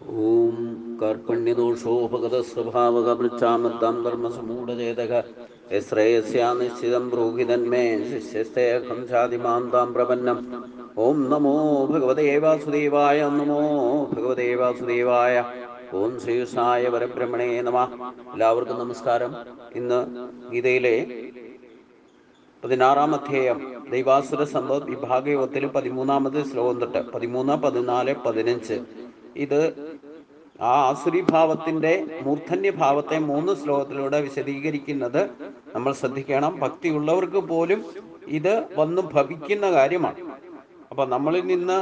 ഓം കാർപ്പണ്യദോഷോപഗതസ്വഭാവകമൃച്ഛാമദ്ദാം ധർമ്മസമൂഢചേതക ശ്രേയസ്യാ നിശ്ചിതം ബ്രൂഹിതന്മേ ശിഷ്യസ്തേഹം ചാതിമാം താം പ്രപന്നം. ഓം നമോ ഭഗവതേ വാസുദേവായ. നമോ ഭഗവതേ വാസുദേവായ. ഓം ശ്രീകൃഷ്ണായ പരബ്രഹ്മണേ നമഃ. എല്ലാവർക്കും നമസ്കാരം. ഇന്ന് ഗീതയിലെ 16-ാം അധ്യായം ദൈവാസുര സമ്പദ് വിഭാഗയോഗത്തിൽ 13-ാമത് ശ്ലോകം തൊട്ട് 13, 14, 15 ഇത് ആ ആസുരിഭാവത്തിന്റെ മൂർധന്യഭാവത്തെ 3 ശ്ലോകത്തിലൂടെ വിശദീകരിക്കുന്നത് നമ്മൾ ശ്രദ്ധിക്കണം. ഭക്തിയുള്ളവർക്ക് പോലും ഇത് വന്നു ഭവിക്കുന്ന കാര്യമാണ്. അപ്പൊ നമ്മളിൽ നിന്ന്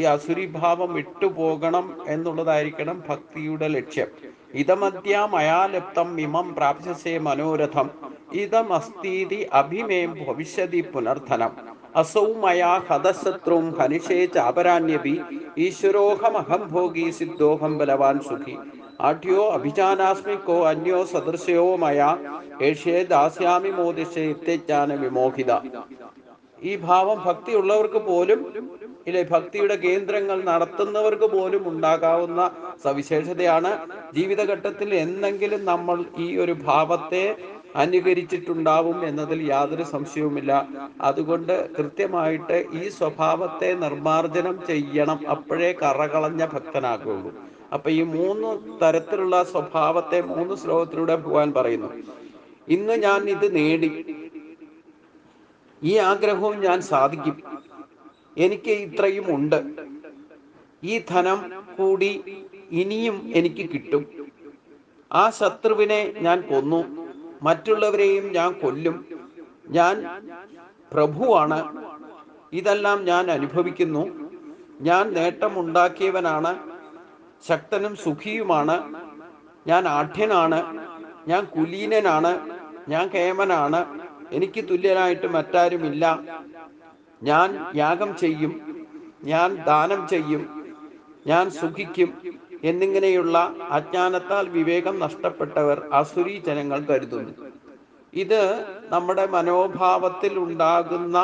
ഈ അസുരിഭാവം വിട്ടുപോകണം എന്നുള്ളതായിരിക്കണം ഭക്തിയുടെ ലക്ഷ്യം. ഇതമദ്യ മയാലപ്തം ഇമം പ്രാപ്സ്യസേ മനോരഥം ഇതമസ്തീതി അഭിമേം ഭവിഷ്യതി പുനർധനം അസൗ മയാ ഹതശത്രും ഹനിഷേ ചാപരാണ്യപി ഈശ്വരോഹമഹം ഭോഗി സിദ്ധോഹം ബലവാൻ സുഖി ആഢ്യോ അഭിജാനാസ്മി കോ അന്യോ സദൃശയോ മയാ ഏഷ്യേ ദാസ്യാമി മോദിഷേ ഇത്യജ്ഞാന വിമോഹിത. ഈ ഭാവം ഭക്തിയുള്ളവർക്ക് പോലും ഇല്ലേ, ഭക്തിയുടെ കേന്ദ്രങ്ങൾ നടത്തുന്നവർക്ക് പോലും ഉണ്ടാകാവുന്ന സവിശേഷതയാണ്. ജീവിതഘട്ടത്തിൽ എന്തെങ്കിലും നമ്മൾ ഈ ഒരു ഭാവത്തെ അനുകരിച്ചിട്ടുണ്ടാവും എന്നതിൽ യാതൊരു സംശയവുമില്ല. അതുകൊണ്ട് കൃത്യമായിട്ട് ഈ സ്വഭാവത്തെ നിർമാർജനം ചെയ്യണം. അപ്പോഴേ കറകളഞ്ഞ ഭക്തനാകുള്ളൂ. അപ്പൊ ഈ 3 തരത്തിലുള്ള സ്വഭാവത്തെ 3 ശ്ലോകത്തിലൂടെ ഭഗവാൻ പറയുന്നു. ഇന്ന് ഞാൻ ഇത് നേടി, ഈ ആഗ്രഹവും ഞാൻ സാധിക്കും, എനിക്ക് ഇത്രയും ഉണ്ട്, ഈ ധനം കൂടി ഇനിയും എനിക്ക് കിട്ടും, ആ ശത്രുവിനെ ഞാൻ കൊന്നു, മറ്റുള്ളവരെയും ഞാൻ കൊല്ലും, ഞാൻ പ്രഭുവാണ്, ഇതെല്ലാം ഞാൻ അനുഭവിക്കുന്നു, ഞാൻ നേട്ടമുണ്ടാക്കിയവനാണ്, ശക്തനും സുഖിയുമാണ്, ഞാൻ ആഢ്യനാണ്, ഞാൻ കുലീനനാണ്, ഞാൻ കേമനാണ്, എനിക്ക് തുല്യനായിട്ട് മറ്റാരുമില്ല, ഞാൻ യാഗം ചെയ്യും, ഞാൻ ദാനം ചെയ്യും, ഞാൻ സുഖിക്കും എന്നിങ്ങനെയുള്ള അജ്ഞാനത്താൽ വിവേകം നഷ്ടപ്പെട്ടവർ അസുരീ ജനങ്ങൾ കരുതുന്നു. ഇത് നമ്മുടെ മനോഭാവത്തിൽ ഉണ്ടാകുന്ന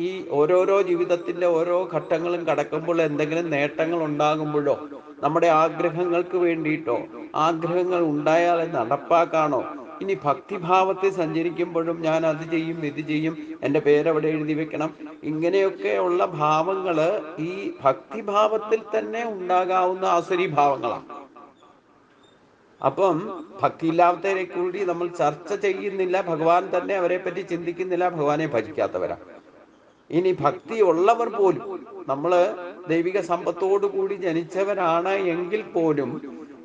ഈ ഓരോരോ ജീവിതത്തിന്റെ ഓരോ ഘട്ടങ്ങളും കടക്കുമ്പോൾ എന്തെങ്കിലും നേട്ടങ്ങൾ ഉണ്ടാകുമ്പോഴോ നമ്മുടെ ആഗ്രഹങ്ങൾക്ക് വേണ്ടിയിട്ടോ ആഗ്രഹങ്ങൾ ഉണ്ടായാൽ നടപ്പാക്കാണോ ഇനി ഭക്തിഭാവത്തിൽ സഞ്ചരിക്കുമ്പോഴും ഞാൻ അത് ചെയ്യും ഇത് ചെയ്യും, എൻ്റെ പേരവിടെ എഴുതി വെക്കണം, ഇങ്ങനെയൊക്കെയുള്ള ഭാവങ്ങള് ഈ ഭക്തിഭാവത്തിൽ തന്നെ ഉണ്ടാകാവുന്ന ആസുരി ഭാവങ്ങളാണ്. അപ്പം ഭക്തിയില്ലാത്തവരെ കൂടി നമ്മൾ ചർച്ച ചെയ്യുന്നില്ല. ഭഗവാൻ തന്നെ അവരെ പറ്റി ചിന്തിക്കുന്നില്ല. ഭഗവാനെ ഭജിക്കാത്തവരാ. ഇനി ഭക്തി ഉള്ളവർ പോലും, നമ്മള് ദൈവിക സമ്പത്തോടു കൂടി ജനിച്ചവരാണ് എങ്കിൽ പോലും,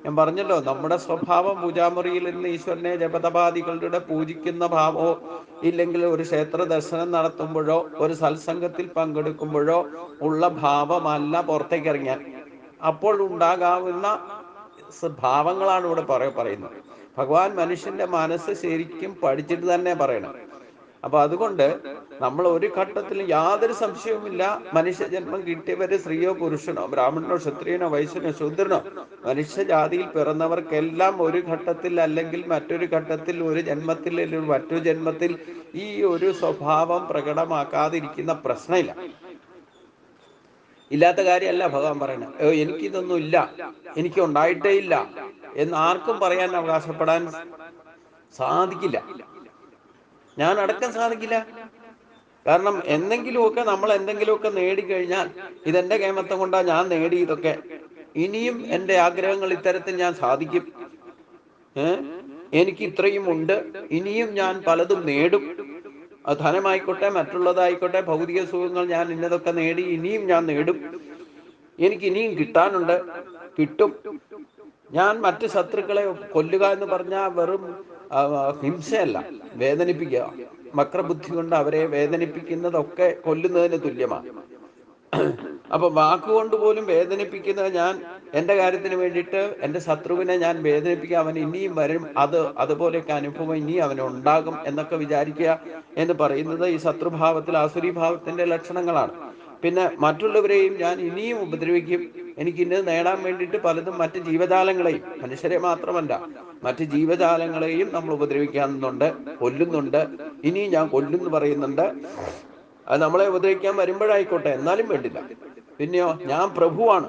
ഞാൻ പറഞ്ഞല്ലോ, നമ്മുടെ സ്വഭാവം പൂജാമുറിയിൽ നിന്ന് ഈശ്വരനെ ജപതപാദികളുടെ പൂജിക്കുന്ന ഭാവമോ ഇല്ലെങ്കിൽ ഒരു ക്ഷേത്ര ദർശനം നടത്തുമ്പോഴോ ഒരു സത്സംഗത്തിൽ പങ്കെടുക്കുമ്പോഴോ ഉള്ള ഭാവമല്ല പുറത്തേക്ക് ഇറങ്ങിയാൽ. അപ്പോൾ ഉണ്ടാകാവുന്ന ഭാവങ്ങളാണ് ഇവിടെ പറയുന്നത്. ഭഗവാൻ മനുഷ്യന്റെ മനസ്സ് ശരിക്കും പഠിച്ചിട്ട് തന്നെ പറയണം. അപ്പൊ അതുകൊണ്ട് നമ്മൾ ഒരു ഘട്ടത്തിൽ യാതൊരു സംശയവുമില്ല, മനുഷ്യജന്മം കിട്ടിയവര് സ്ത്രീയോ പുരുഷനോ ബ്രാഹ്മണനോ ക്ഷത്രിയനോ വൈശ്യനോ ശൂദ്രനോ മനുഷ്യജാതിയിൽ പിറന്നവർക്കെല്ലാം ഒരു ഘട്ടത്തിൽ അല്ലെങ്കിൽ മറ്റൊരു ഘട്ടത്തിൽ, ഒരു ജന്മത്തിൽ അല്ലെങ്കിൽ മറ്റൊരു ജന്മത്തിൽ ഈ ഒരു സ്വഭാവം പ്രകടമാക്കാതിരിക്കുന്ന പ്രശ്നമില്ല. ഇല്ലാത്ത കാര്യമല്ല ഭഗവാൻ പറയണത്. എനിക്കിതൊന്നും ഇല്ല, എനിക്ക് ഉണ്ടായിട്ടേ ഇല്ല എന്ന് ആർക്കും പറയാൻ അവകാശപ്പെടാൻ സാധിക്കില്ല. ഞാൻ അടക്കം സാധിക്കില്ല. കാരണം എന്തെങ്കിലുമൊക്കെ നമ്മൾ എന്തെങ്കിലുമൊക്കെ നേടിക്കഴിഞ്ഞാൽ ഇതെന്റെ കേമത്വം കൊണ്ടാ ഞാൻ നേടി, ഇതൊക്കെ ഇനിയും എൻ്റെ ആഗ്രഹങ്ങൾ ഇത്തരത്തിൽ ഞാൻ സാധിക്കും, എനിക്ക് ഇത്രയും ഉണ്ട്, ഇനിയും ഞാൻ പലതും നേടും, ധനമായിക്കോട്ടെ മറ്റുള്ളതായിക്കോട്ടെ ഭൗതിക സുഖങ്ങൾ ഞാൻ ഇന്നതൊക്കെ നേടി, ഇനിയും ഞാൻ നേടും, എനിക്ക് ഇനിയും കിട്ടാനുണ്ട്, കിട്ടും. ഞാൻ മറ്റ് ശത്രുക്കളെ കൊല്ലുക എന്ന് പറഞ്ഞാൽ വെറും ഹിംസയല്ല, വേദനിപ്പിക്കുക. വക്രബുദ്ധി കൊണ്ട് അവരെ വേദനിപ്പിക്കുന്നതൊക്കെ കൊല്ലുന്നതിന് തുല്യമാണ്. അപ്പൊ വാക്കുകൊണ്ട് പോലും വേദനിപ്പിക്കുന്നത്, ഞാൻ എൻ്റെ കാര്യത്തിന് വേണ്ടിയിട്ട് എൻ്റെ ശത്രുവിനെ ഞാൻ വേദനിപ്പിക്കുക, അവൻ ഇനിയും വരും, അതുപോലെയൊക്കെ അനുഭവം ഇനി അവനുണ്ടാകും എന്നൊക്കെ വിചാരിക്കുക എന്ന് പറയുന്നത് ഈ ശത്രുഭാവത്തിൽ ആസുരീഭാവത്തിന്റെ ലക്ഷണങ്ങളാണ്. പിന്നെ മറ്റുള്ളവരെയും ഞാൻ ഇനിയും ഉപദ്രവിക്കും, എനിക്ക് ഇന്നത് നേടാൻ വേണ്ടിയിട്ട് പലതും മറ്റ് ജീവജാലങ്ങളെയും, മനുഷ്യരെ മാത്രമല്ല മറ്റ് ജീവജാലങ്ങളെയും നമ്മൾ ഉപദ്രവിക്കാനുണ്ട്, കൊല്ലുന്നുണ്ട്, ഇനിയും ഞാൻ കൊല്ലുന്നു പറയുന്നുണ്ട്. അത് നമ്മളെ ഉപദ്രവിക്കാൻ വരുമ്പോഴായിക്കോട്ടെ, എന്നാലും വേണ്ടില്ല. പിന്നെയോ, ഞാൻ പ്രഭുവാണ്,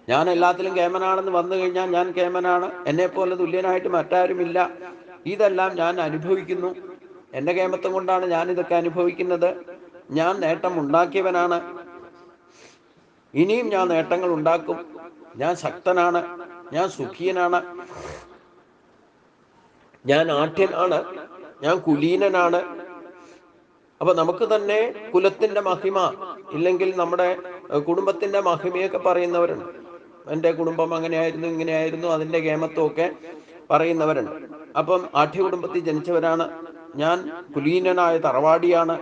ഞാൻ എല്ലാത്തിലും കേമനാണെന്ന് വന്നു കഴിഞ്ഞാൽ ഞാൻ കേമനാണ്, എന്നെപ്പോലെ തുല്യനായിട്ട് മറ്റാരുമില്ല, ഇതെല്ലാം ഞാൻ അനുഭവിക്കുന്നു. എൻ്റെ കേമത്വം കൊണ്ടാണ് ഞാൻ ഇതൊക്കെ അനുഭവിക്കുന്നത്. ഞാൻ നേട്ടം ഉണ്ടാക്കിയവനാണ്, ഇനിയും ഞാൻ നേട്ടങ്ങൾ ഉണ്ടാക്കും, ഞാൻ ശക്തനാണ്, ഞാൻ സുഖീയനാണ്, ഞാൻ ആഠ്യനാണ്, ഞാൻ കുലീനനാണ്. അപ്പൊ നമുക്ക് തന്നെ കുലത്തിന്റെ മഹിമ ഇല്ലെങ്കിൽ നമ്മുടെ കുടുംബത്തിന്റെ മഹിമയൊക്കെ പറയുന്നവരുണ്ട്. എൻ്റെ കുടുംബം അങ്ങനെയായിരുന്നു, ഇങ്ങനെയായിരുന്നു, അതിൻ്റെ കേമത്വമൊക്കെ പറയുന്നവരുണ്ട്. അപ്പം ആഠ്യ കുടുംബത്തിൽ ജനിച്ചവരാണ്, ഞാൻ കുലീനനായ തറവാടിയാണ്.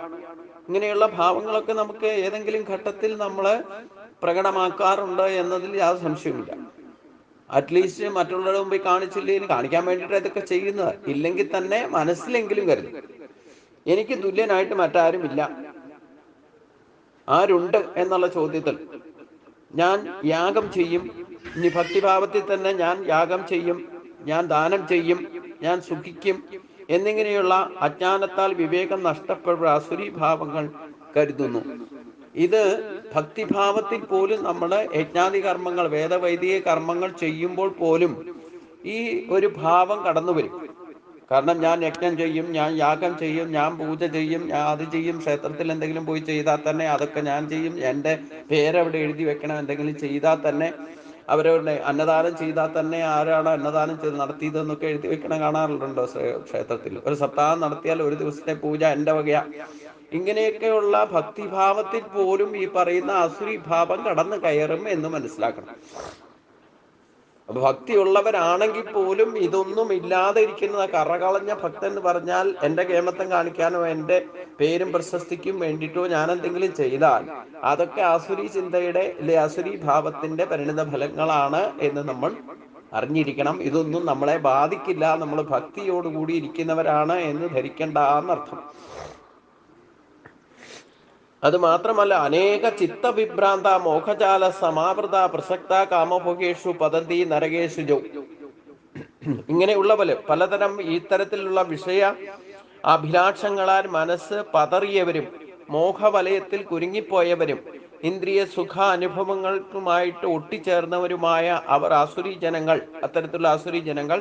ഇങ്ങനെയുള്ള ഭാവങ്ങളൊക്കെ നമുക്ക് ഏതെങ്കിലും ഘട്ടത്തിൽ നമ്മൾ പ്രകടമാക്കാറുണ്ട് എന്നതിൽ യാതൊരു സംശയമില്ല. അറ്റ്ലീസ്റ്റ് മറ്റുള്ളവരുടെ മുമ്പിൽ കാണിച്ചില്ലെങ്കിൽ കാണിക്കാൻ വേണ്ടിയിട്ട് ഇതൊക്കെ ചെയ്യുന്നത്, ഇല്ലെങ്കിൽ തന്നെ മനസ്സിലെങ്കിലും കരുതും എനിക്ക് തുല്യനായിട്ട് മറ്റാരുമില്ല. ആരുണ്ട് എന്നുള്ള ചോദ്യത്തിൽ ഞാൻ യാഗം ചെയ്യും, ഇനി ഭക്തിഭാവത്തിൽ തന്നെ ഞാൻ യാഗം ചെയ്യും, ഞാൻ ദാനം ചെയ്യും, ഞാൻ സുഖിക്കും എന്നിങ്ങനെയുള്ള അജ്ഞാനത്താൽ വിവേകം നഷ്ടപ്പെടുന്ന അസുരി ഭാവങ്ങൾ കരുതുന്നു. ഇത് ഭക്തിഭാവത്തിൽ പോലും നമ്മൾ യജ്ഞാതി കർമ്മങ്ങൾ, വേദവൈദിക കർമ്മങ്ങൾ ചെയ്യുമ്പോൾ പോലും ഈ ഒരു ഭാവം കടന്നു വരും. കാരണം ഞാൻ യജ്ഞം ചെയ്യും, ഞാൻ യാഗം ചെയ്യും, ഞാൻ പൂജ ചെയ്യും, ഞാൻ അത് ചെയ്യും, ക്ഷേത്രത്തിൽ എന്തെങ്കിലും പോയി ചെയ്താൽ തന്നെ അതൊക്കെ ഞാൻ ചെയ്യും, എൻ്റെ പേരവിടെ എഴുതി വെക്കണം, എന്തെങ്കിലും ചെയ്താൽ തന്നെ അവരവരുടെ അന്നദാനം ചെയ്താൽ തന്നെ ആരാണ് അന്നദാനം ചെയ്ത് നടത്തിയതെന്നൊക്കെ എഴുതി വെക്കണം, കാണാറുണ്ടോ ക്ഷേത്രത്തിൽ? ഒരു സപ്താഹം നടത്തിയാൽ ഒരു ദിവസത്തെ പൂജ എൻ്റെ വകയാ. ഇങ്ങനെയൊക്കെയുള്ള ഭക്തിഭാവത്തിൽ പോലും ഈ പറയുന്ന അസുരി ഭാവം കടന്നു കയറും എന്ന് മനസ്സിലാക്കണം. അപ്പൊ ഭക്തിയുള്ളവരാണെങ്കിൽ പോലും ഇതൊന്നും ഇല്ലാതെ ഇരിക്കുന്ന കറകളഞ്ഞ ഭക്തൻ എന്ന് പറഞ്ഞാൽ എൻ്റെ കേമത്തം കാണിക്കാനോ എൻ്റെ പേരും പ്രശസ്തിക്കും വേണ്ടിയിട്ടോ ഞാൻ എന്തെങ്കിലും ചെയ്താൽ അതൊക്കെ ആസുരി ചിന്തയുടെ അല്ലെ ആസുരി ഭാവത്തിന്റെ പരിണിത ഫലങ്ങളാണ് എന്ന് നമ്മൾ അറിഞ്ഞിരിക്കണം. ഇതൊന്നും നമ്മളെ ബാധിക്കില്ല, നമ്മൾ ഭക്തിയോടുകൂടി ഇരിക്കുന്നവരാണ് എന്ന് ധരിക്കേണ്ട എന്നർത്ഥം. അത് മാത്രമല്ല, അനേക ചിത്തവിഭ്രാന്ത മോഹജാല സമാവൃത പ്രസക്ത കാമഭോഗേഷു പതന്തി നരകേഷു ജൗ. ഇങ്ങനെയുള്ള പലതരം ഇത്തരത്തിലുള്ള വിഷയ അഭിലാഷങ്ങളാൽ മനസ്സ് പതറിയവരും മോഹവലയത്തിൽ കുരുങ്ങിപ്പോയവരും ഇന്ദ്രിയ സുഖ അനുഭവങ്ങൾക്കുമായിട്ട് ഒട്ടിച്ചേർന്നവരുമായ അവർ ആസുരി ജനങ്ങൾ, അത്തരത്തിലുള്ള ആസുരി ജനങ്ങൾ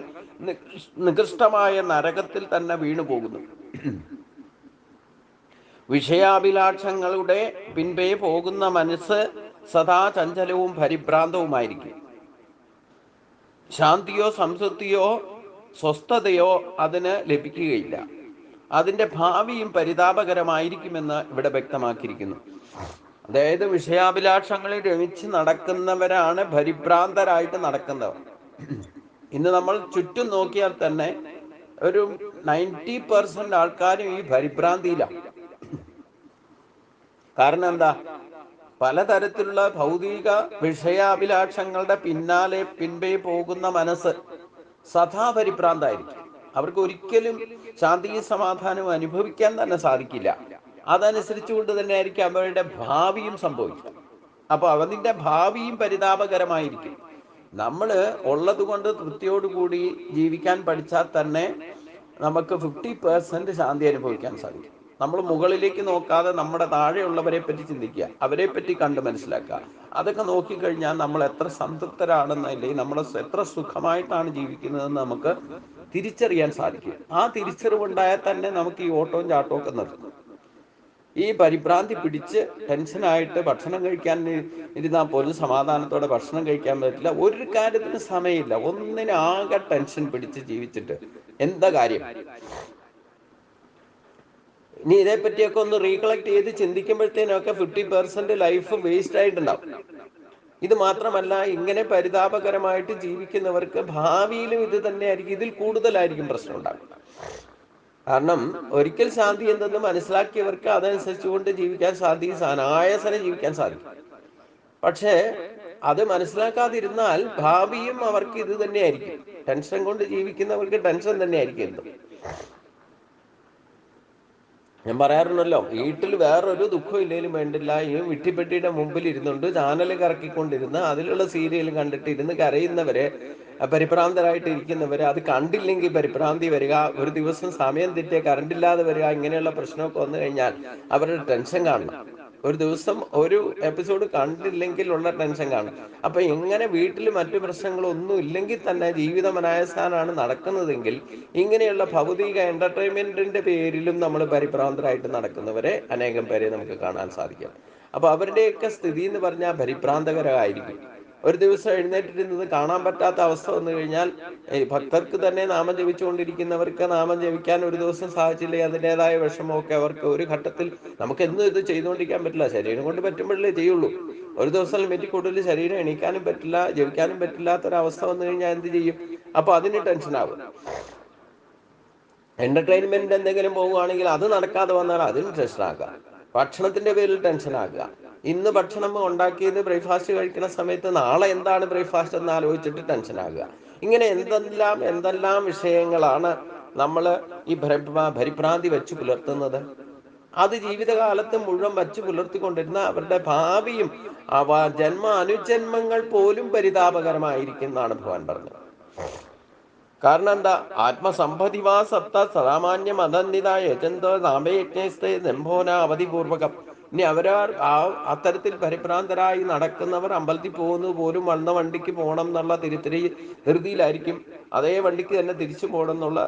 നികൃഷ്ടമായ നരകത്തിൽ തന്നെ വീണുപോകുന്നു. വിഷയാഭിലാഷങ്ങളുടെ പിൻപേ പോകുന്ന മനസ്സ് സദാ ചഞ്ചലവും പരിഭ്രാന്തവുമായിരിക്കും. ശാന്തിയോ സംതൃപ്തിയോ സ്വസ്ഥതയോ അതിന് ലഭിക്കുകയില്ല. അതിൻ്റെ ഭാവിയും പരിതാപകരമായിരിക്കുമെന്ന് ഇവിടെ വ്യക്തമാക്കിയിരിക്കുന്നു. അതായത് വിഷയാഭിലാഷങ്ങളിൽ രമിച്ച് നടക്കുന്നവരാണ് പരിഭ്രാന്തരായിട്ട് നടക്കുന്നവർ. ഇന്ന് നമ്മൾ ചുറ്റും നോക്കിയാൽ തന്നെ ഒരു 90% ആൾക്കാരും ഈ പരിഭ്രാന്തിയിലാണ്. കാരണം എന്താ? പലതരത്തിലുള്ള ഭൗതിക വിഷയാഭിലാഷങ്ങളുടെ പിൻപേ പോകുന്ന മനസ്സ് സദാ പരിഭ്രാന്തായിരിക്കും. അവർക്ക് ഒരിക്കലും ശാന്തിയും സമാധാനവും അനുഭവിക്കാൻ തന്നെ സാധിക്കില്ല. അതനുസരിച്ചുകൊണ്ട് തന്നെ ആയിരിക്കും അവരുടെ ഭാവിയും സംഭവിക്കുക. അപ്പൊ അതിൻ്റെ ഭാവിയും പരിതാപകരമായിരിക്കും. നമ്മൾ ഉള്ളത് കൊണ്ട് തൃപ്തിയോടുകൂടി ജീവിക്കാൻ പഠിച്ചാൽ തന്നെ നമുക്ക് 50% ശാന്തി അനുഭവിക്കാൻ സാധിക്കും. നമ്മൾ മുകളിലേക്ക് നോക്കാതെ നമ്മുടെ താഴെയുള്ളവരെ പറ്റി ചിന്തിക്കുക, അവരെ പറ്റി കണ്ട് മനസ്സിലാക്കുക. അതൊക്കെ നോക്കിക്കഴിഞ്ഞാൽ നമ്മൾ എത്ര സംതൃപ്തരാണെന്നല്ലേ, നമ്മൾ എത്ര സുഖമായിട്ടാണ് ജീവിക്കുന്നതെന്ന് നമുക്ക് തിരിച്ചറിയാൻ സാധിക്കും. ആ തിരിച്ചറിവുണ്ടായാൽ തന്നെ നമുക്ക് ഈ ഓട്ടവും ചാട്ടവും ഒക്കെ നിർത്തും. ഈ പരിഭ്രാന്തി പിടിച്ച് ടെൻഷനായിട്ട് ഭക്ഷണം കഴിക്കാൻ ഇരുന്നാൽ പോലും സമാധാനത്തോടെ ഭക്ഷണം കഴിക്കാൻ പറ്റില്ല. ഒരു കാര്യത്തിന് സമയമില്ല, ഒന്നിനാകെ ടെൻഷൻ പിടിച്ച് ജീവിച്ചിട്ട് എന്താ കാര്യം? ഇനി ഇതേപ്പറ്റിയൊക്കെ ഒന്ന് റീകളക്ട് ചെയ്ത് ചിന്തിക്കുമ്പോഴത്തേനൊക്കെ 50% ലൈഫ് വേസ്റ്റ് ആയിട്ടുണ്ടാവും. ഇത് മാത്രമല്ല, ഇങ്ങനെ പരിതാപകരമായിട്ട് ജീവിക്കുന്നവർക്ക് ഭാവിയിലും ഇത് തന്നെയായിരിക്കും, ഇതിൽ കൂടുതലായിരിക്കും പ്രശ്നം ഉണ്ടാകുന്നത്. കാരണം ഒരിക്കൽ ശാന്തി എന്തെന്ന് മനസ്സിലാക്കിയവർക്ക് അതനുസരിച്ചുകൊണ്ട് ജീവിക്കാൻ സാധിക്കും, അനായാസനം ജീവിക്കാൻ സാധിക്കും. പക്ഷേ അത് മനസ്സിലാക്കാതിരുന്നാൽ ഭാവിയും അവർക്ക് ഇത് തന്നെയായിരിക്കും. ടെൻഷൻ കൊണ്ട് ജീവിക്കുന്നവർക്ക് ടെൻഷൻ തന്നെയായിരിക്കും എന്തും. ഞാൻ പറയാറുണ്ടല്ലോ, വീട്ടിൽ വേറൊരു ദുഃഖം ഇല്ലെങ്കിലും വേണ്ടില്ല, ഈ വിട്ടിപ്പെട്ടിയുടെ മുമ്പിൽ ഇരുന്നുകൊണ്ട് ചാനൽ കറക്കിക്കൊണ്ടിരുന്ന് അതിലുള്ള സീരിയൽ കണ്ടിട്ട് ഇരുന്ന് കരയുന്നവരെ, പരിഭ്രാന്തരായിട്ട് ഇരിക്കുന്നവരെ, അത് കണ്ടില്ലെങ്കിൽ പരിഭ്രാന്തി വരിക, ഒരു ദിവസം സമയം തെറ്റിയ കറണ്ട് ഇല്ലാതെ വരിക, ഇങ്ങനെയുള്ള പ്രശ്നമൊക്കെ വന്നു കഴിഞ്ഞാൽ അവരുടെ ടെൻഷൻ കാണണം. ഒരു ദിവസം ഒരു എപ്പിസോഡ് കണ്ടില്ലെങ്കിൽ ഉള്ള ടെൻഷൻ കാണും. അപ്പൊ എങ്ങനെ വീട്ടിൽ മറ്റു പ്രശ്നങ്ങളൊന്നും ഇല്ലെങ്കിൽ തന്നെ ജീവിതം അനായാസാനാണ് നടക്കുന്നതെങ്കിൽ ഇങ്ങനെയുള്ള ഭൗതിക എന്റർടൈൻമെന്റിന്റെ പേരിലും നമ്മൾ പരിഭ്രാന്തരായിട്ട് നടക്കുന്നവരെ അനേകം പേരെ നമുക്ക് കാണാൻ സാധിക്കും. അപ്പൊ അവരുടെയൊക്കെ സ്ഥിതി എന്ന് പറഞ്ഞാൽ പരിഭ്രാന്തകരമായിരിക്കും. ഒരു ദിവസം എഴുന്നേറ്റിരുന്നത് കാണാൻ പറ്റാത്ത അവസ്ഥ വന്നു കഴിഞ്ഞാൽ ഭക്തർക്ക് തന്നെ നാമം ജപിച്ചുകൊണ്ടിരിക്കുന്നവർക്ക് നാമം ജപിക്കാൻ ഒരു ദിവസം സാധിച്ചില്ലേ അതിൻ്റെതായ വിഷമമൊക്കെ അവർക്ക് ഒരു ഘട്ടത്തിൽ നമുക്ക് എന്നും ഇത് ചെയ്തുകൊണ്ടിരിക്കാൻ പറ്റില്ല. ശരീരം കൊണ്ട് പറ്റുമ്പോഴല്ലേ ചെയ്യുള്ളൂ. ഒരു ദിവസം ലിമിറ്റിൽ കൂടുതൽ ശരീരം എണീക്കാനും പറ്റില്ല, ജപിക്കാനും പറ്റില്ലാത്തൊരവസ്ഥ വന്നു കഴിഞ്ഞാൽ എന്ത് ചെയ്യും? അപ്പൊ അതിന് ടെൻഷനാകും. എന്റർടൈൻമെന്റ് എന്തെങ്കിലും പോവുകയാണെങ്കിൽ അത് നടക്കാതെ വന്നാൽ അതിന് ടെൻഷനാക്കുക. ഭക്ഷണത്തിന്റെ പേരിൽ ടെൻഷനാക്കുക. ഇന്ന് ഭക്ഷണം ഉണ്ടാക്കിയത് ബ്രേക്ക്ഫാസ്റ്റ് കഴിക്കുന്ന സമയത്ത് നാളെ എന്താണ് ബ്രേക്ക്ഫാസ്റ്റ് എന്ന് ആലോചിച്ചിട്ട് ടെൻഷനാകുക. ഇങ്ങനെ എന്തെല്ലാം വിഷയങ്ങളാണ് നമ്മൾ ഈ പരിഭ്രാന്തി വെച്ച് പുലർത്തുന്നത്. അത് ജീവിതകാലത്ത് മുഴുവൻ വച്ച് പുലർത്തിക്കൊണ്ടിരുന്ന അവരുടെ ഭാവിയും ജന്മ അനുജന്മങ്ങൾ പോലും പരിതാപകരമായിരിക്കും എന്നാണ് ഭഗവാൻ പറഞ്ഞത്. കാരണം എന്താ? ആത്മസമ്പതിവാ സപ്ത സാമാന്യം അതന്തിത യജന്തോ നാമയജ്ഞസ്തേ ദംഭോന അവധിപൂർവകം. ഇനി അത്തരത്തിൽ പരിഭ്രാന്തരായി നടക്കുന്നവർ അമ്പലത്തിൽ പോകുന്നത് പോലും വന്ന വണ്ടിക്ക് പോകണം എന്നുള്ള ധൃതിയിലായിരിക്കും. അതേ വണ്ടിക്ക് തന്നെ തിരിച്ചു പോകണം എന്നുള്ള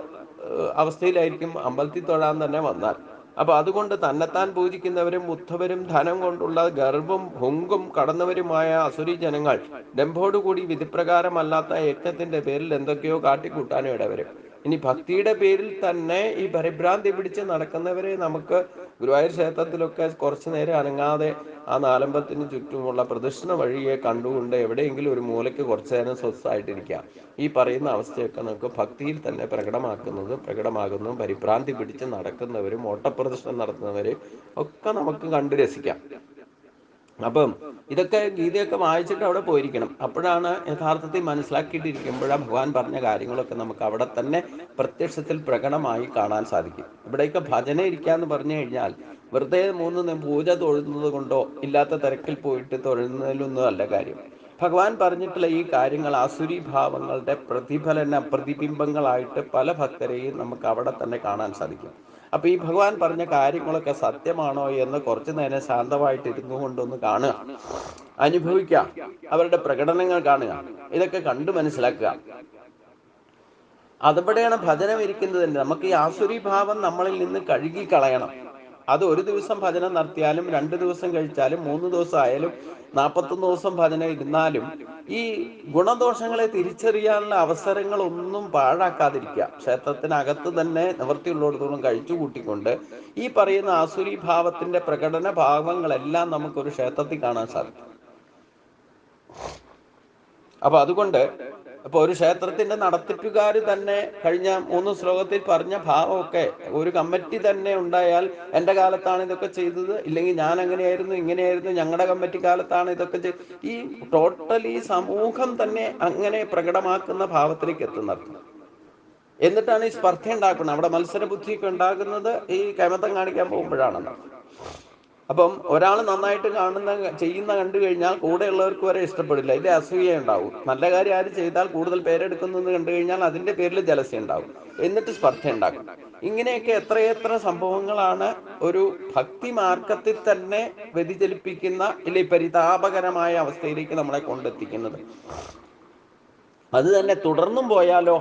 അവസ്ഥയിലായിരിക്കും അമ്പലത്തിൽ തൊഴാൻ തന്നെ വന്നാൽ. അപ്പൊ അതുകൊണ്ട് തന്നെത്താൻ പൂജിക്കുന്നവരും ഉദ്ധവരും ധനം കൊണ്ടുള്ള ഗർവും ഹുങ്കും കടന്നവരുമായ അസുരി ജനങ്ങൾ ഡംഭോടുകൂടി വിധിപ്രകാരമല്ലാത്ത യജ്ഞത്തിന്റെ പേരിൽ എന്തൊക്കെയോ കാട്ടിക്കൂട്ടാനും ഇടവരും. ഇനി ഭക്തിയുടെ പേരിൽ തന്നെ ഈ പരിഭ്രാന്തി പിടിച്ച് നടക്കുന്നവരെ നമുക്ക് ഗുരുവായൂർ ക്ഷേത്രത്തിലൊക്കെ കുറച്ചു നേരം അനങ്ങാതെ ആ നാലമ്പലത്തിന് ചുറ്റുമുള്ള പ്രദക്ഷിണ വഴിയെ കണ്ടുകൊണ്ട് എവിടെയെങ്കിലും ഒരു മൂലയ്ക്ക് കുറച്ചു നേരം സ്വസ്ഥമായിട്ടിരിക്കാം. ഈ പറയുന്ന അവസ്ഥയൊക്കെ നമുക്ക് ഭക്തിയിൽ തന്നെ പ്രകടമാകുന്നു. പരിഭ്രാന്തി പിടിച്ച് നടക്കുന്നവരും ഓട്ടപ്രദക്ഷിണം നടത്തുന്നവരും ഒക്കെ നമുക്ക് കണ്ടു രസിക്കാം. അപ്പം ഇതൊക്കെ ഗീതയൊക്കെ വായിച്ചിട്ട് അവിടെ പോയിരിക്കണം. അപ്പോഴാണ് യഥാർത്ഥത്തിൽ മനസ്സിലാക്കിയിട്ടിരിക്കുമ്പോഴാണ് ഭഗവാൻ പറഞ്ഞ കാര്യങ്ങളൊക്കെ നമുക്ക് അവിടെ തന്നെ പ്രത്യക്ഷത്തിൽ പ്രകടമായി കാണാൻ സാധിക്കും. ഇവിടെയൊക്കെ ഭജന ഇരിക്കാന്ന് പറഞ്ഞു കഴിഞ്ഞാൽ വെറുതെ പൂജ തൊഴുന്നത് കൊണ്ടോ ഇല്ലാത്ത തിരക്കിൽ പോയിട്ട് തൊഴുന്നതിലൊന്നും അല്ല കാര്യം. ഭഗവാൻ പറഞ്ഞിട്ടുള്ള ഈ കാര്യങ്ങൾ ആസുരി ഭാവങ്ങളുടെ പ്രതിബിംബങ്ങളായിട്ട് പല ഭക്തരെയും നമുക്ക് അവിടെ തന്നെ കാണാൻ സാധിക്കും. അപ്പൊ ഈ ഭഗവാൻ പറഞ്ഞ കാര്യങ്ങളൊക്കെ സത്യമാണോ എന്ന് കുറച്ചു നേരം ശാന്തമായിട്ട് ഇരുന്നു കൊണ്ടൊന്ന് കാണുക, അനുഭവിക്കുക, അവരുടെ പ്രകടനങ്ങൾ കാണുക, ഇതൊക്കെ കണ്ടു മനസ്സിലാക്കുക. അതെവിടെയാണ് ഭജനം ഇരിക്കുന്നത്? നമുക്ക് ഈ ആസുരി ഭാവം നമ്മളിൽ നിന്ന് കഴുകി കളയണം. അത് ഒരു ദിവസം ഭജന നടത്തിയാലും 2 ദിവസം കഴിച്ചാലും 3 ദിവസം ആയാലും 41 ദിവസം ഭജന ഇരുന്നാലും ഈ ഗുണദോഷങ്ങളെ തിരിച്ചറിയാനുള്ള അവസരങ്ങളൊന്നും പാഴാക്കാതിരിക്കുക. ക്ഷേത്രത്തിനകത്ത് തന്നെ നിവൃത്തിയുള്ളിടത്തോളം കഴിച്ചു കൂട്ടിക്കൊണ്ട് ഈ പറയുന്ന ആസുരി ഭാവത്തിന്റെ പ്രകടന ഭാവങ്ങളെല്ലാം നമുക്കൊരു ക്ഷേത്രത്തിൽ കാണാൻ സാധിക്കും. അപ്പൊ അതുകൊണ്ട് ഒരു ക്ഷേത്രത്തിന്റെ നടത്തിപ്പുകാർ തന്നെ കഴിഞ്ഞ 3 ശ്ലോകത്തിൽ പറഞ്ഞ ഭാവമൊക്കെ ഒരു കമ്മിറ്റി തന്നെ ഉണ്ടായാൽ എന്റെ കാലത്താണ് ഇതൊക്കെ ചെയ്തത്, ഇല്ലെങ്കിൽ ഞാൻ അങ്ങനെയായിരുന്നു ഇങ്ങനെയായിരുന്നു, ഞങ്ങളുടെ കമ്മിറ്റി കാലത്താണ് ഇതൊക്കെ ഈ ടോട്ടലി സമൂഹം തന്നെ അങ്ങനെ പ്രകടമാക്കുന്ന ഭാവത്തിലേക്ക് എത്തുന്നത്. എന്നിട്ടാണ് ഈ സ്പർദ്ധ ഉണ്ടാക്കുന്നത്. അവിടെ മത്സരബുദ്ധിയൊക്കെ ഉണ്ടാകുന്നത് ഈ കൈമത്തം കാണിക്കാൻ പോകുമ്പോഴാണെന്ന്. അപ്പം ഒരാൾ നന്നായിട്ട് ചെയ്യുന്ന കണ്ടു കഴിഞ്ഞാൽ കൂടെയുള്ളവർക്ക് വരെ ഇഷ്ടപ്പെടില്ല. ഇതിന്റെ അസൂയ ഉണ്ടാവും. നല്ല കാര്യം ആര് ചെയ്താൽ കൂടുതൽ പേരെടുക്കുന്നു കണ്ടു കഴിഞ്ഞാൽ അതിന്റെ പേരിൽ ജലസി ഉണ്ടാവും. എന്നിട്ട് സ്പർദ്ധ ഉണ്ടാകും. ഇങ്ങനെയൊക്കെ എത്രയെത്ര സംഭവങ്ങളാണ് ഒരു ഭക്തി മാർഗത്തിൽ തന്നെ വ്യതിചലിപ്പിക്കുന്ന ഇല്ലെ പരിതാപകരമായ അവസ്ഥയിലേക്ക് നമ്മളെ കൊണ്ടെത്തിക്കുന്നത്. അത് തന്നെ തുടർന്നും പോയാലോ?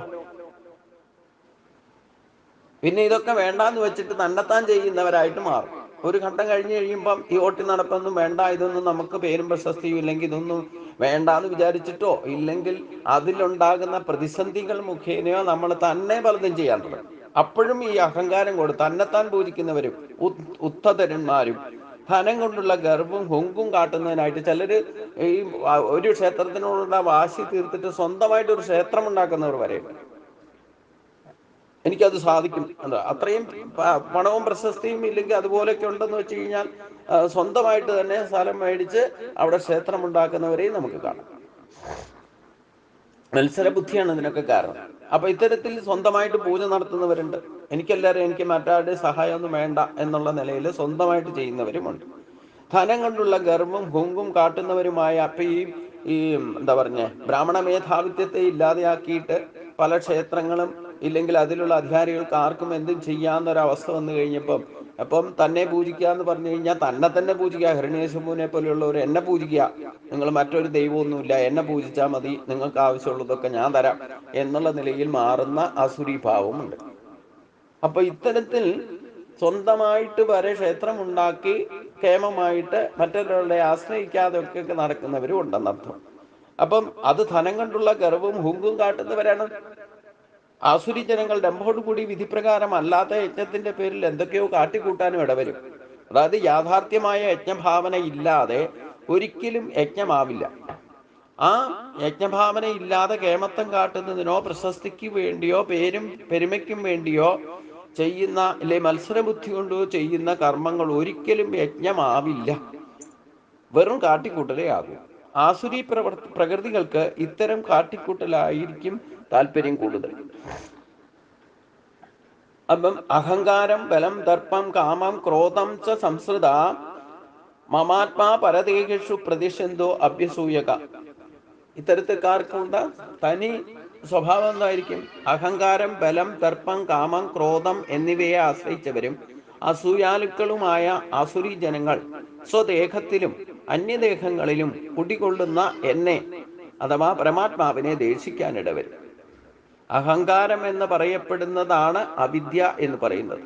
പിന്നെ ഇതൊക്കെ വേണ്ടാന്ന് വെച്ചിട്ട് തന്നെത്താൻ ചെയ്യുന്നവരായിട്ട് മാറും. ഒരു ഘട്ടം കഴിഞ്ഞ് കഴിയുമ്പം ഈ ഓട്ടി നടപ്പൊന്നും വേണ്ട, ഇതൊന്നും നമുക്ക് പേരും പ്രശസ്തിയും ഇല്ലെങ്കിൽ ഇതൊന്നും വേണ്ടാന്ന് വിചാരിച്ചിട്ടോ ഇല്ലെങ്കിൽ അതിലുണ്ടാകുന്ന പ്രതിസന്ധികൾ മുഖേനയോ നമ്മൾ തന്നെ പലതും ചെയ്യാൻ തുടങ്ങും. അപ്പോഴും ഈ അഹങ്കാരം കൊണ്ട് തന്നെത്താൻ പൂജിക്കുന്നവരും ഉദ്ധതരന്മാരും ധനം കൊണ്ടുള്ള ഗർവും ഹുങ്കും കാട്ടുന്നതിനായിട്ട് ചിലര് ഈ ഒരു ക്ഷേത്രത്തിനോടുള്ള വാശി തീർത്തിട്ട് സ്വന്തമായിട്ട് ഒരു ക്ഷേത്രം ഉണ്ടാക്കുന്നവർ വരെ എനിക്കത് സാധിക്കും എന്താ അത്രയും പണവും പ്രശസ്തിയും ഇല്ലെങ്കിൽ അതുപോലെയൊക്കെ ഉണ്ടെന്ന് വെച്ച് കഴിഞ്ഞാൽ സ്വന്തമായിട്ട് തന്നെ സ്ഥലം മേടിച്ച് അവിടെ ക്ഷേത്രം ഉണ്ടാക്കുന്നവരെയും നമുക്ക് കാണാം. മത്സരബുദ്ധിയാണ് ഇതിനൊക്കെ കാരണം. അപ്പൊ ഇത്തരത്തിൽ സ്വന്തമായിട്ട് പൂജ നടത്തുന്നവരുണ്ട്. എനിക്ക് മറ്റാരുടെ സഹായമൊന്നും വേണ്ട എന്നുള്ള നിലയിൽ സ്വന്തമായിട്ട് ചെയ്യുന്നവരുമുണ്ട്. ധനം കൊണ്ടുള്ള ഗർവും ഹുങ്കും കാട്ടുന്നവരുമായ അപ്പൊ ഈ എന്താ പറഞ്ഞ ബ്രാഹ്മണ മേധാവിത്വത്തെ ഇല്ലാതെയാക്കിയിട്ട് പല ക്ഷേത്രങ്ങളും ഇല്ലെങ്കിൽ അതിലുള്ള അധികാരികൾക്ക് ആർക്കും എന്തും ചെയ്യാവുന്നൊരവസ്ഥ വന്നു കഴിഞ്ഞപ്പം അപ്പം തന്നെ പൂജിക്കുക എന്ന് പറഞ്ഞു കഴിഞ്ഞാൽ തന്നെ തന്നെ പൂജിക്കുക. ഹിരണ്യകശിപുവിനെ പോലെയുള്ളവർ എന്നെ പൂജിക്കുക, നിങ്ങൾ മറ്റൊരു ദൈവമൊന്നുമില്ല, എന്നെ പൂജിച്ചാൽ മതി, നിങ്ങൾക്ക് ആവശ്യമുള്ളതൊക്കെ ഞാൻ തരാം എന്നുള്ള നിലയിൽ മാറുന്ന അസുരി ഭാവമുണ്ട്. അപ്പൊ ഇത്തരത്തിൽ സ്വന്തമായിട്ട് വരെ ക്ഷേത്രമുണ്ടാക്കി കേമമായിട്ട് മറ്റൊരാളെ ആശ്രയിക്കാതെ ഒക്കെ നടക്കുന്നവരും ഉണ്ടെന്നർത്ഥം. അപ്പം അത് ധനം കൊണ്ടുള്ള ഗർവും ഹുങ്കും കാട്ടുന്നവരാണ്. ആസുരി ജനങ്ങൾ ഡംഭോടുകൂടി വിധിപ്രകാരം അല്ലാത്ത യജ്ഞത്തിന്റെ പേരിൽ എന്തൊക്കെയോ കാട്ടിക്കൂട്ടാനും ഇടവരും. അതായത് യാഥാർത്ഥ്യമായ യജ്ഞഭാവന ഇല്ലാതെ ഒരിക്കലും യജ്ഞമാവില്ല. ആ യജ്ഞഭാവന ഇല്ലാതെ കേമത്വം കാട്ടുന്നതിനോ പ്രശസ്തിക്ക് വേണ്ടിയോ പേരും പെരുമയ്ക്കും വേണ്ടിയോ ചെയ്യുന്ന, അല്ലെ മത്സരബുദ്ധി കൊണ്ടോ ചെയ്യുന്ന കർമ്മങ്ങൾ ഒരിക്കലും യജ്ഞമാവില്ല, വെറും കാട്ടിക്കൂട്ടലേ ആകും. ആസുരി പ്രകൃതികൾക്ക് ഇത്തരം കാട്ടിക്കൂട്ടലായിരിക്കും താല്പര്യം കൂടുതൽ. അപ്പം അഹങ്കാരം, ബലം, ദർപ്പം, കാമം, ക്രോധം ച സംസൃത മമാത്മാ പരദേഹേഷു പ്രതിഷന്തോ അഭ്യസൂയക. ഇത്തരത്തിൽക്കാർക്കുള്ള തനി സ്വഭാവം എന്തായിരിക്കും? അഹങ്കാരം, ബലം, ദർപ്പം, കാമം, ക്രോധം എന്നിവയെ ആശ്രയിച്ചവരും അസൂയാലുക്കളുമായ ആസുരി ജനങ്ങൾ സ്വദേഹത്തിലും അന്യദേഹങ്ങളിലും കുടികൊള്ളുന്ന എന്നെ അഥവാ പരമാത്മാവിനെ ദേഷിക്കാനിടവരും. അഹങ്കാരം എന്ന് പറയപ്പെടുന്നതാണ് അവിദ്യ എന്ന് പറയുന്നത്.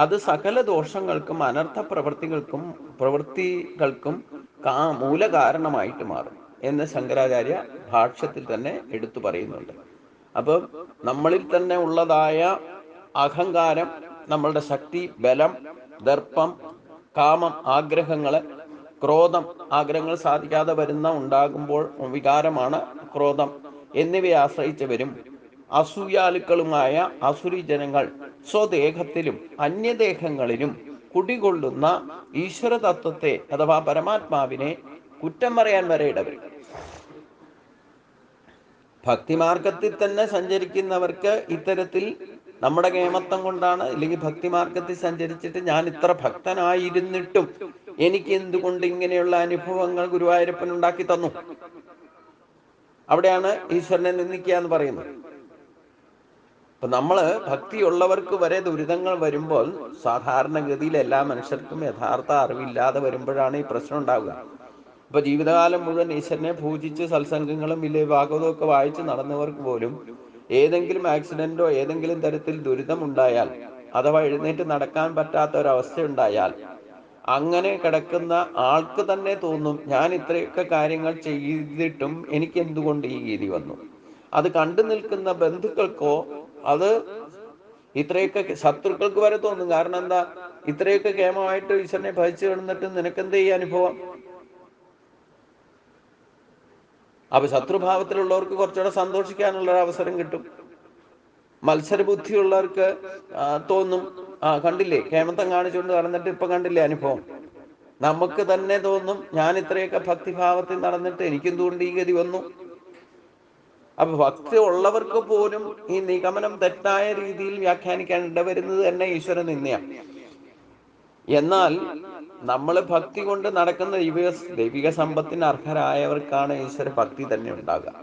അത് സകല ദോഷങ്ങൾക്കും അനർത്ഥ പ്രവൃത്തികൾക്കും മൂലകാരണമായിട്ട് മാറും എന്ന് ശങ്കരാചാര്യ ഭാഷ്യത്തിൽ തന്നെ എടുത്തു പറയുന്നുണ്ട്. അപ്പം നമ്മളിൽ തന്നെ ഉള്ളതായ അഹങ്കാരം, നമ്മളുടെ ശക്തി, ബലം, ദർപ്പം, കാമം, ആഗ്രഹങ്ങള്, ക്രോധം, ആഗ്രഹങ്ങൾ സാധിക്കാതെ ഉണ്ടാകുമ്പോൾ വികാരമാണ് ക്രോധം, എന്നിവയെ ആശ്രയിച്ചവരും അസൂയാലുക്കളുമായ അസുരി ജനങ്ങൾ സ്വദേഹത്തിലും അന്യദേഹങ്ങളിലും കുടികൊള്ളുന്ന ഈശ്വര തത്വത്തെ അഥവാ പരമാത്മാവിനെ കുറ്റം പറയാൻ വരെ ഇടവരും. ഭക്തിമാർഗത്തിൽ തന്നെ സഞ്ചരിക്കുന്നവർക്ക് ഇത്തരത്തിൽ നമ്മുടെ കേമത്വം കൊണ്ടാണ്, അല്ലെങ്കിൽ ഭക്തിമാർഗത്തിൽ സഞ്ചരിച്ചിട്ട് ഞാൻ ഇത്ര ഭക്തനായിരുന്നിട്ടും എനിക്ക് എന്തുകൊണ്ട് ഇങ്ങനെയുള്ള അനുഭവങ്ങൾ ഗുരുവായൂരപ്പൻ ഉണ്ടാക്കി തന്നു, അവിടെയാണ് ഈശ്വരനെ നിന്ദിക്കുക എന്ന് പറയുന്നത്. അപ്പൊ നമ്മള് ഭക്തിയുള്ളവർക്ക് വരെ ദുരിതങ്ങൾ വരുമ്പോൾ സാധാരണഗതിയിൽ എല്ലാ മനുഷ്യർക്കും യഥാർത്ഥ അറിവില്ലാതെ വരുമ്പോഴാണ് ഈ പ്രശ്നം ഉണ്ടാവുക. അപ്പൊ ജീവിതകാലം മുഴുവൻ ഈശ്വരനെ പൂജിച്ച് സത്സംഗങ്ങളും ഇല്ലേ ഭാഗവതവും ഒക്കെ വായിച്ച് നടന്നവർക്ക് പോലും ഏതെങ്കിലും ആക്സിഡന്റോ ഏതെങ്കിലും തരത്തിൽ ദുരിതമുണ്ടായാൽ, അഥവാ എഴുന്നേറ്റ് നടക്കാൻ പറ്റാത്ത ഒരവസ്ഥയുണ്ടായാൽ, അങ്ങനെ കിടക്കുന്ന ആൾക്ക് തന്നെ തോന്നും ഞാൻ ഇത്രയൊക്കെ കാര്യങ്ങൾ ചെയ്തിട്ടും എനിക്ക് എന്തുകൊണ്ട് ഈ ഗതി വന്നു. അത് കണ്ടു നിൽക്കുന്ന ബന്ധുക്കൾക്കോ അത് ഇത്രയൊക്കെ ശത്രുക്കൾക്ക് വരെ തോന്നും. കാരണം എന്താ, ഇത്രയൊക്കെ കേമമായിട്ട് ഈശ്വരനെ ഭജിച്ചു കിടന്നിട്ട് നിനക്കെന്ത് ഈ അനുഭവം? അപ്പൊ ശത്രുഭാവത്തിലുള്ളവർക്ക് കുറച്ചുകൂടെ സന്തോഷിക്കാനുള്ള അവസരം കിട്ടും. മത്സരബുദ്ധിയുള്ളവർക്ക് തോന്നും, കണ്ടില്ലേ കേമത്തം കാണിച്ചുകൊണ്ട് നടന്നിട്ട് ഇപ്പൊ കണ്ടില്ലേ അനുഭവം. നമുക്ക് തന്നെ തോന്നും ഞാൻ ഇത്രയൊക്കെ ഭക്തിഭാവത്തിൽ നടന്നിട്ട് എനിക്കെന്തുകൊണ്ട് ഈ ഗതി വന്നു. അപ്പൊ ഭക്തി ഉള്ളവർക്ക് പോലും ഈ നിഗമനം തെറ്റായ രീതിയിൽ വ്യാഖ്യാനിക്കാൻ ഇടവരുന്നത് തന്നെ ഈശ്വര നിന്ദയാണ്. എന്നാൽ നമ്മൾ ഭക്തി കൊണ്ട് നടക്കുന്ന ദൈവിക സമ്പത്തിന് അർഹരായവർക്കാണ് ഈശ്വര ഭക്തി തന്നെ ഉണ്ടാകുക.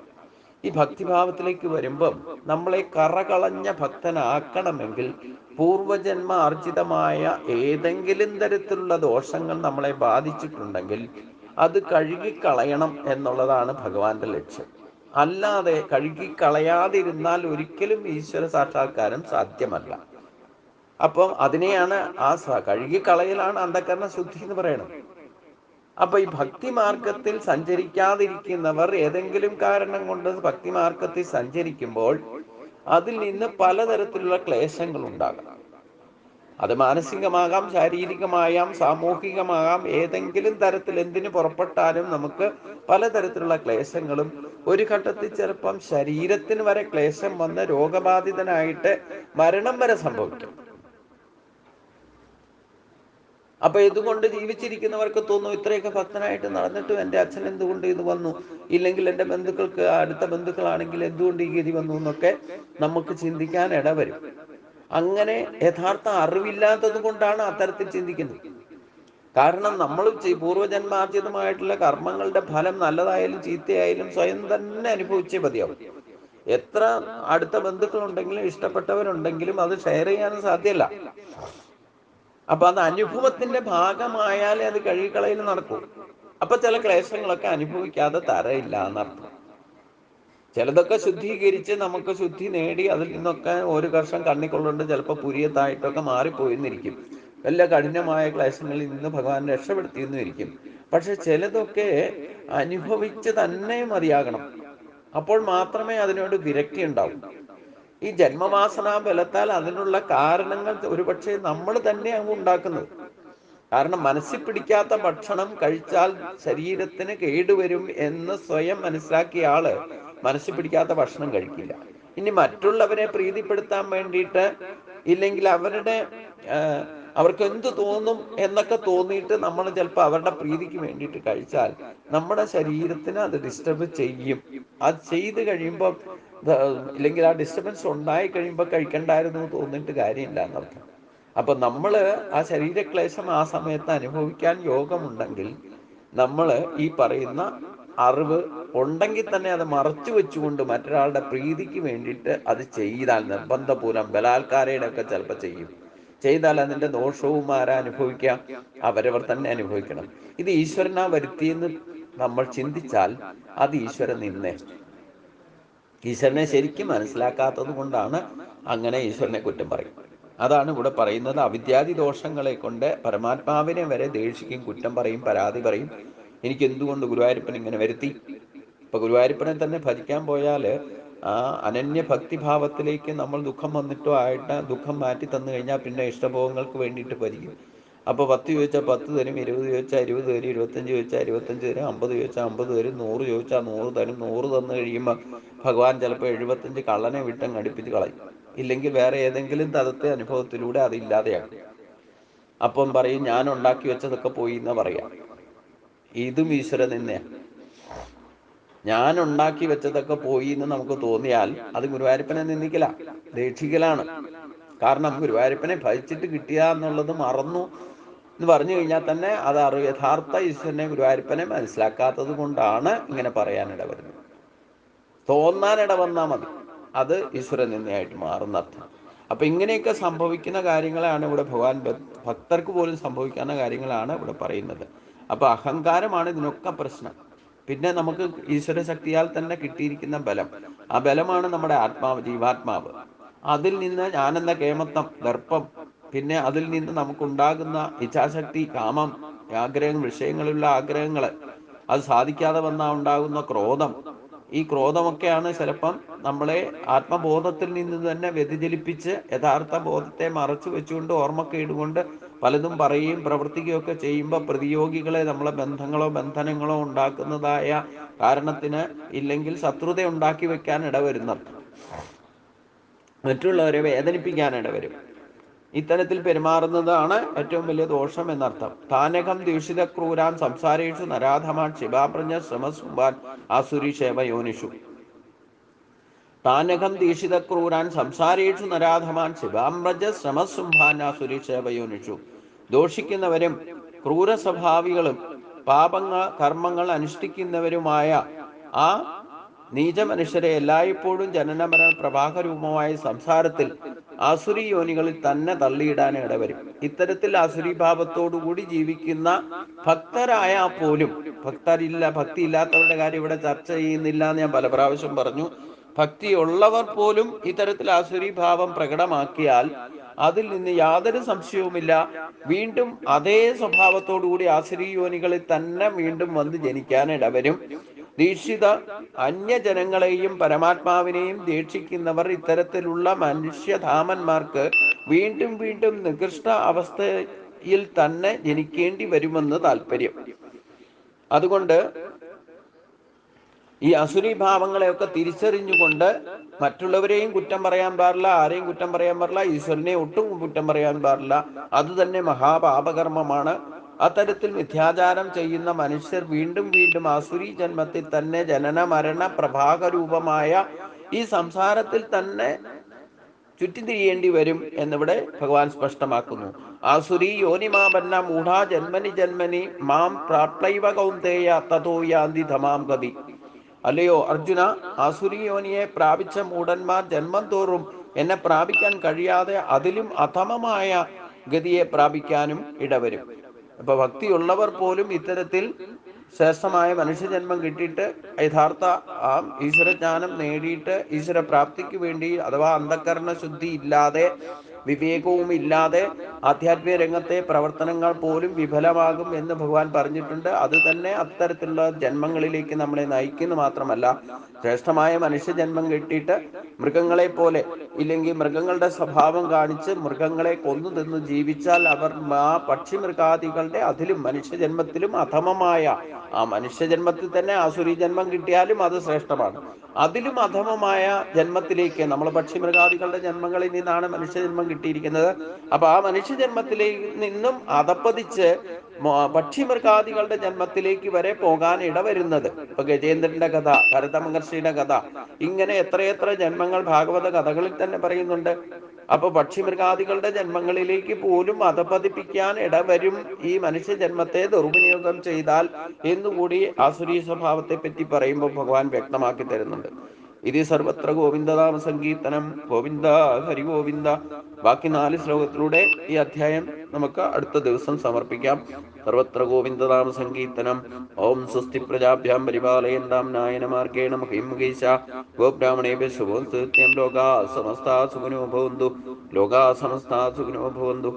ഈ ഭക്തിഭാവത്തിലേക്ക് വരുമ്പം നമ്മളെ കറകളഞ്ഞ ഭക്തനാക്കണമെങ്കിൽ പൂർവജന്മ അർജിതമായ ഏതെങ്കിലും തരത്തിലുള്ള ദോഷങ്ങൾ നമ്മളെ ബാധിച്ചിട്ടുണ്ടെങ്കിൽ അത് കഴുകിക്കളയണം എന്നുള്ളതാണ് ഭഗവാന്റെ ലക്ഷ്യം. അല്ലാതെ കഴുകിക്കളയാതിരുന്നാൽ ഒരിക്കലും ഈശ്വര സാക്ഷാത്കാരം സാധ്യമല്ല. അപ്പം അതിനെയാണ് കഴുകിക്കളയലാണ് അന്ധകരണ ശുദ്ധി എന്ന് പറയുന്നത്. അപ്പൊ ഈ ഭക്തിമാർഗത്തിൽ സഞ്ചരിക്കാതിരിക്കുന്നവർ ഏതെങ്കിലും കാരണം കൊണ്ട് ഭക്തിമാർഗത്തിൽ സഞ്ചരിക്കുമ്പോൾ അതിൽ നിന്ന് പലതരത്തിലുള്ള ക്ലേശങ്ങൾ ഉണ്ടാകാം. അത് മാനസികമാകാം, ശാരീരികമാകാം, സാമൂഹികമാകാം. ഏതെങ്കിലും തരത്തിൽ എന്തിനു പുറപ്പെട്ടാലും നമുക്ക് പലതരത്തിലുള്ള ക്ലേശങ്ങളും, ഒരു ഘട്ടത്തിൽ ചിലപ്പം ശരീരത്തിന് വരെ ക്ലേശം വന്ന് രോഗബാധിതനായിട്ട് മരണം വരെ സംഭവിക്കും. അപ്പൊ ഇതുകൊണ്ട് ജീവിച്ചിരിക്കുന്നവർക്ക് തോന്നും ഇത്രയൊക്കെ ഭക്തനായിട്ട് നടന്നിട്ടും എൻ്റെ അച്ഛൻ എന്തുകൊണ്ട് ഇത് വന്നു, ഇല്ലെങ്കിൽ എൻ്റെ ബന്ധുക്കൾക്ക്, അടുത്ത ബന്ധുക്കളാണെങ്കിൽ എന്തുകൊണ്ട് ഈ ഗതി വന്നു എന്നൊക്കെ നമുക്ക് ചിന്തിക്കാൻ ഇടവരും. അങ്ങനെ യഥാർത്ഥ അറിവില്ലാത്തത് കൊണ്ടാണ് അത്തരത്തിൽ ചിന്തിക്കുന്നത്. കാരണം നമ്മൾ പൂർവ്വജന്മാർജിതമായിട്ടുള്ള കർമ്മങ്ങളുടെ ഫലം നല്ലതായാലും ചീത്തയായാലും സ്വയം തന്നെ അനുഭവിച്ചേ മതിയാവും. എത്ര അടുത്ത ബന്ധുക്കളുണ്ടെങ്കിലും ഇഷ്ടപ്പെട്ടവരുണ്ടെങ്കിലും അത് ഷെയർ ചെയ്യാനും സാധ്യമല്ല. അപ്പൊ അത് അനുഭവത്തിന്റെ ഭാഗമായാലേ അത് കഴുകിക്കളയിൽ നടക്കൂ. അപ്പൊ ചില ക്ലേശങ്ങളൊക്കെ അനുഭവിക്കാതെ തരയില്ല എന്നർത്ഥം. ചിലതൊക്കെ ശുദ്ധീകരിച്ച് നമുക്ക് ശുദ്ധി നേടി അതിൽ നിന്നൊക്കെ ഒരു കർഷം കണ്ണിക്കൊള്ളുണ്ട് ചിലപ്പോൾ പുരിയത്തായിട്ടൊക്കെ മാറിപ്പോയിന്നിരിക്കും. വലിയ കഠിനമായ ക്ലേശങ്ങളിൽ നിന്ന് ഭഗവാൻ രക്ഷപ്പെടുത്തിയെന്നിരിക്കും. പക്ഷെ ചിലതൊക്കെ അനുഭവിച്ച് തന്നെ മതിയാകണം. അപ്പോൾ മാത്രമേ അതിനോട് വിരക്തി ഉണ്ടാവൂ. ഈ ജന്മവാസനാ ബലത്താൽ അതിനുള്ള കാരണങ്ങൾ ഒരുപക്ഷെ നമ്മൾ തന്നെയാണ് ഉണ്ടാക്കുന്നത്. കാരണം മനസ്സിൽ പിടിക്കാത്ത ഭക്ഷണം കഴിച്ചാൽ ശരീരത്തിന് കേടുവരും എന്ന് സ്വയം മനസ്സിലാക്കിയ ആള് മനസ്സിൽ പിടിക്കാത്ത ഭക്ഷണം കഴിക്കില്ല. ഇനി മറ്റുള്ളവരെ പ്രീതിപ്പെടുത്താൻ വേണ്ടിയിട്ട്, ഇല്ലെങ്കിൽ അവർക്ക് എന്ത് തോന്നും എന്നൊക്കെ തോന്നിയിട്ട് നമ്മൾ ചിലപ്പോൾ അവരുടെ പ്രീതിക്ക് വേണ്ടിയിട്ട് കഴിച്ചാൽ നമ്മുടെ ശരീരത്തിന് അത് ഡിസ്റ്റർബ് ചെയ്യും. അത് ചെയ്ത് കഴിയുമ്പോൾ, ഇല്ലെങ്കിൽ ആ ഡിസ്റ്റർബൻസ് ഉണ്ടായി കഴിയുമ്പോൾ കഴിക്കണ്ടായിരുന്നു തോന്നിയിട്ട് കാര്യമില്ല എന്നർത്ഥം. അപ്പൊ നമ്മള് ആ ശരീരക്ലേശം ആ സമയത്ത് അനുഭവിക്കാൻ യോഗമുണ്ടെങ്കിൽ നമ്മൾ ഈ പറയുന്ന അറിവ് ഉണ്ടെങ്കിൽ തന്നെ അത് മറച്ചു വെച്ചുകൊണ്ട് മറ്റൊരാളുടെ പ്രീതിക്ക് വേണ്ടിയിട്ട് അത് ചെയ്താൽ, നിർബന്ധപൂർവ്വം ബലാത്കാരയുടെ ഒക്കെ ചിലപ്പോൾ ചെയ്താൽ അതിന്റെ ദോഷവും ആരാ അനുഭവിക്കാം? അവരവർ തന്നെ അനുഭവിക്കണം. ഇത് ഈശ്വരനാ വരുത്തിയെന്ന് നമ്മൾ ചിന്തിച്ചാൽ അത് ഈശ്വരൻ നിന്നേ. ഈശ്വരനെ ശരിക്കും മനസ്സിലാക്കാത്തത് കൊണ്ടാണ് അങ്ങനെ ഈശ്വരനെ കുറ്റം പറയും. അതാണ് ഇവിടെ പറയുന്നത്. അവിദ്യാദി ദോഷങ്ങളെ കൊണ്ട് പരമാത്മാവിനെ വരെ ദേഷിക്കും, കുറ്റം പറയും, പരാതി പറയും. എനിക്ക് എന്തുകൊണ്ട് ഗുരുവായൂരപ്പൻ ഇങ്ങനെ വരുത്തി? ഇപ്പൊ ഗുരുവായൂരപ്പനെ തന്നെ ഭജിക്കാൻ പോയാൽ ആ അനന്യ ഭക്തിഭാവത്തിലേക്ക് നമ്മൾ ദുഃഖം വന്നിട്ടോ ആയിട്ട് ദുഃഖം മാറ്റി തന്നു കഴിഞ്ഞാൽ പിന്നെ ഇഷ്ടഭോഗങ്ങൾക്ക് വേണ്ടിയിട്ട് ഭജിക്കും. അപ്പോൾ 10 ചോദിച്ചാൽ 10 തരും, 20 ചോദിച്ചാൽ 20 തരും, 25 ചോദിച്ചാൽ 25 തരും, 50 ചോദിച്ചാൽ 50 തരും, 100 ചോദിച്ചാൽ 100 തരും. 100 തന്നു കഴിയുമ്പോൾ ഭഗവാൻ ചിലപ്പോൾ 75 കള്ളനെ വിട്ടങ്ങ് അടുപ്പിച്ച് കളയും. ഇല്ലെങ്കിൽ വേറെ ഏതെങ്കിലും തരത്തെ അനുഭവത്തിലൂടെ അത് ഇല്ലാതെയാക്കും. അപ്പം പറയും ഞാൻ ഉണ്ടാക്കി വെച്ചതൊക്കെ പോയി എന്ന് പറയാം. ഇതും ഈശ്വരൻ തന്നെയാണ്. ഞാൻ ഉണ്ടാക്കി വെച്ചതൊക്കെ പോയി എന്ന് നമുക്ക് തോന്നിയാൽ അത് ഗുരുവായൂരപ്പനെ നിന്ദിക്കല, ദേക്ഷിക്കലാണ്. കാരണം ഗുരുവായൂരപ്പനെ ഭജിച്ചിട്ട് കിട്ടിയ എന്നുള്ളത് മറന്നു എന്ന് പറഞ്ഞു കഴിഞ്ഞാൽ തന്നെ അത് യഥാർത്ഥ ഈശ്വരനെ ഗുരുവായൂരപ്പനെ മനസ്സിലാക്കാത്തത് കൊണ്ടാണ് ഇങ്ങനെ പറയാനിട വരുന്നത്. തോന്നാനിട വന്നാൽ മതി, അത് ഈശ്വരൻ നിന്നയായിട്ട് മാറുന്ന അർത്ഥം. അപ്പൊ ഇങ്ങനെയൊക്കെ സംഭവിക്കുന്ന കാര്യങ്ങളാണ് ഇവിടെ ഭഗവാൻ ഭക്തർക്ക് പോലും സംഭവിക്കുന്ന കാര്യങ്ങളാണ് ഇവിടെ പറയുന്നത്. അപ്പൊ അഹങ്കാരമാണ് ഇതിനൊക്കെ പ്രശ്നം. പിന്നെ നമുക്ക് ഈശ്വര ശക്തിയാൽ തന്നെ കിട്ടിയിരിക്കുന്ന ബലം, ആ ബലമാണ് നമ്മുടെ ആത്മാവ്, ജീവാത്മാവ്. അതിൽ നിന്ന് ഞാനെന്ന കേമത്വം, ദർപ്പം, പിന്നെ അതിൽ നിന്ന് നമുക്കുണ്ടാകുന്ന ഇച്ഛാശക്തി, കാമം, ആഗ്രഹം, വിഷയങ്ങളിലുള്ള ആഗ്രഹങ്ങൾ, അത് സാധിക്കാതെ വന്നാൽ ഉണ്ടാകുന്ന ക്രോധം. ഈ ക്രോധമൊക്കെയാണ് ചിലപ്പം നമ്മളെ ആത്മബോധത്തിൽ നിന്ന് തന്നെ വ്യതിചലിപ്പിച്ച് യഥാർത്ഥ ബോധത്തെ മറച്ചു വെച്ചുകൊണ്ട് ഓർമ്മക്കേടുകൊണ്ട് പലതും പറയുകയും പ്രവർത്തിക്കുകയും ഒക്കെ ചെയ്യുമ്പോൾ പ്രതിയോഗികളെ നമ്മളെ ബന്ധനങ്ങളോ ഉണ്ടാക്കുന്നതായ കാരണത്തിന്, ഇല്ലെങ്കിൽ ശത്രുത ഉണ്ടാക്കി വെക്കാൻ ഇടവരുന്നത്, മറ്റുള്ളവരെ വേദനിപ്പിക്കാൻ ഇടവരും. ഇത്തരത്തിൽ പെരുമാറുന്നതാണ് ഏറ്റവും വലിയ ദോഷം എന്നർത്ഥം. താനകം ദീക്ഷിത ക്രൂരാൻ സംസാരേഷു നരാധമാൻ ശിവാപ്രജ്ഞ ശ്രമസുംബാൻ ആസുരി ക്ഷേമയോനിഷു. താനകം ദീക്ഷിത ക്രൂരാൻ സംസാരേഷു നരാധമാൻ ശിവാമ്രജ ശ്രമസുംഭാൻ ആസുരി ക്ഷേമയോനിഷു. ദോഷിക്കുന്നവരും ക്രൂര സ്വഭാവികളും കർമ്മങ്ങൾ അനുഷ്ഠിക്കുന്നവരുമായ ആ നീച മനുഷ്യരെ എല്ലായ്പ്പോഴും ജനനമരണ പ്രവാഹരൂപമായ സംസാരത്തിൽ ആസുരി യോനികളിൽ തന്നെ തള്ളിയിടാൻ ഇടവരും. ഇത്തരത്തിൽ ആസുരി ഭാവത്തോടുകൂടി ജീവിക്കുന്ന ഭക്തരായാൽ പോലും, ഭക്തി ഇല്ലാത്തവരുടെ കാര്യം ഇവിടെ ചർച്ച ചെയ്യുന്നില്ല എന്ന് ഞാൻ പല പ്രാവശ്യം പറഞ്ഞു. ഭക്തിയുള്ളവർ പോലും ഇത്തരത്തിൽ ആസുരി ഭാവം പ്രകടമാക്കിയാൽ അതിൽ നിന്ന് യാതൊരു സംശയവുമില്ല, വീണ്ടും അതേ സ്വഭാവത്തോടുകൂടി ആസുരി യോനികളിൽ തന്നെ വീണ്ടും വന്ന് ജനിക്കാൻ ഇടവരും. ദീക്ഷിത അന്യജനങ്ങളെയും പരമാത്മാവിനെയും ദീക്ഷിക്കുന്നവർ ഇത്തരത്തിലുള്ള മനുഷ്യധാമന്മാർക്ക് വീണ്ടും വീണ്ടും നികൃഷ്ട അവസ്ഥയിൽ തന്നെ ജനിക്കേണ്ടി വരുമെന്ന് താല്പര്യം. അതുകൊണ്ട് ഈ അസുരി ഭാവങ്ങളെയൊക്കെ തിരിച്ചറിഞ്ഞുകൊണ്ട് മറ്റുള്ളവരെയും കുറ്റം പറയാൻ പാടില്ല, ആരെയും കുറ്റം പറയാൻ പാടില്ല, ഈശ്വരനെ ഒട്ടും കുറ്റം പറയാൻ പാടില്ല. അത് തന്നെ മഹാപാപകർമ്മമാണ്. അത്തരത്തിൽ മിഥ്യാചാരം ചെയ്യുന്ന മനുഷ്യർ വീണ്ടും വീണ്ടും ആസുരി ജന്മത്തിൽ തന്നെ ജനന മരണ പ്രഭാകരൂപമായ ഈ സംസാരത്തിൽ തന്നെ ചുറ്റിത്തിരിയേണ്ടി വരും എന്നിവിടെ ഭഗവാൻ സ്പഷ്ടമാക്കുന്നു. ആസുരി യോനിമാപന്ന മൂഢാ ജന്മനി ജന്മനി മാം പ്രാപ്ലൈവ കൗന്ദേയ തതോ യാന്തി ധമാം ഗതി. അല്ലയോ അർജുന, ആസുരി യോനിയെ പ്രാപിച്ച മൂഢന്മാർ ജന്മം തോറും എന്നെ പ്രാപിക്കാൻ കഴിയാതെ അതിലും അധമമായ ഗതിയെ പ്രാപിക്കാനും ഇടവരും. അപ്പൊ ഭക്തിയുള്ളവർ പോലും ഇത്തരത്തിൽ ശ്രേഷ്ഠമായ മനുഷ്യജന്മം കിട്ടിയിട്ട് യഥാർത്ഥ ആ ഈശ്വരജ്ഞാനം നേടിയിട്ട് ഈശ്വര പ്രാപ്തിക്ക് വേണ്ടി, അഥവാ അന്ധകരണ ശുദ്ധി ഇല്ലാതെ, വിവേകവും ഇല്ലാതെ ആധ്യാത്മിക രംഗത്തെ പ്രവർത്തനങ്ങൾ പോലും വിഫലമാകും എന്ന് ഭഗവാൻ പറഞ്ഞിട്ടുണ്ട്. അത് തന്നെ അത്തരത്തിലുള്ള ജന്മങ്ങളിലേക്ക് നമ്മളെ നയിക്കുന്നു. മാത്രമല്ല, ശ്രേഷ്ഠമായ മനുഷ്യജന്മം കിട്ടിയിട്ട് മൃഗങ്ങളെ പോലെ, ഇല്ലെങ്കിൽ മൃഗങ്ങളുടെ സ്വഭാവം കാണിച്ച് മൃഗങ്ങളെ കൊന്നു തിന്ന് ജീവിച്ചാൽ അവർ ആ പക്ഷിമൃഗാദികളുടെ അതിലും മനുഷ്യജന്മത്തിലും അധമമായ, ആ മനുഷ്യജന്മത്തിൽ തന്നെ ആസുരി ജന്മം കിട്ടിയാലും അത് ശ്രേഷ്ഠമാണ്, അതിലും അധമമായ ജന്മത്തിലേക്ക്, നമ്മൾ പക്ഷിമൃഗാദികളുടെ ജന്മങ്ങളിൽ നിന്നാണ് മനുഷ്യജന്മം കിട്ടിയിരിക്കുന്നത്. അപ്പൊ ആ മനുഷ്യജന്മത്തിലേക്ക് നിന്നും അധപ്പതിച്ച് പക്ഷിമൃഗാദികളുടെ ജന്മത്തിലേക്ക് വരെ പോകാൻ ഇടവരുന്നത്. ഇപ്പൊ ഗജേന്ദ്രന്റെ കഥ, ഭരതമഹർഷിയുടെ കഥ, ഇങ്ങനെ എത്രയെത്ര ജന്മങ്ങൾ ഭാഗവത കഥകളിൽ തന്നെ പറയുന്നുണ്ട്. അപ്പൊ പക്ഷിമൃഗാദികളുടെ ജന്മങ്ങളിലേക്ക് പോലും അധപതിപ്പിക്കാൻ ഇടവരും ഈ മനുഷ്യജന്മത്തെ ദുർവിനിയോഗം ചെയ്താൽ എന്നുകൂടി ആസുരീ സ്വഭാവത്തെ പറ്റി പറയുമ്പോൾ ഭഗവാൻ വ്യക്തമാക്കി തരുന്നുണ്ട്. ഇത് സർവത്ര ഗോവിന്ദനാമ സങ്കീർത്തനം. ഗോവിന്ദ ഹരി ഗോവിന്ദ. ബാക്കി 4 ശ്ലോകത്തിലൂടെ ഈ അധ്യായം നമുക്ക് അടുത്ത ദിവസം സമർപ്പിക്കാം. സർവത്ര ഗോവിന്ദനാമ സങ്കീർത്തനം. ഓം സ്വസ്തി പ്രജാഭ്യാം പരിപാലയന്താം നായന മാർഗേണ മഹിം മുകേശ ഗോബ്രാഹ്മണേഭ്യഃ ശുഭം സത്യം. ലോകാ സമസ്താ സുഖിനോ ഭവന്തു. ലോകാ സമസ്താ സുഖിനോ ഭവന്തു.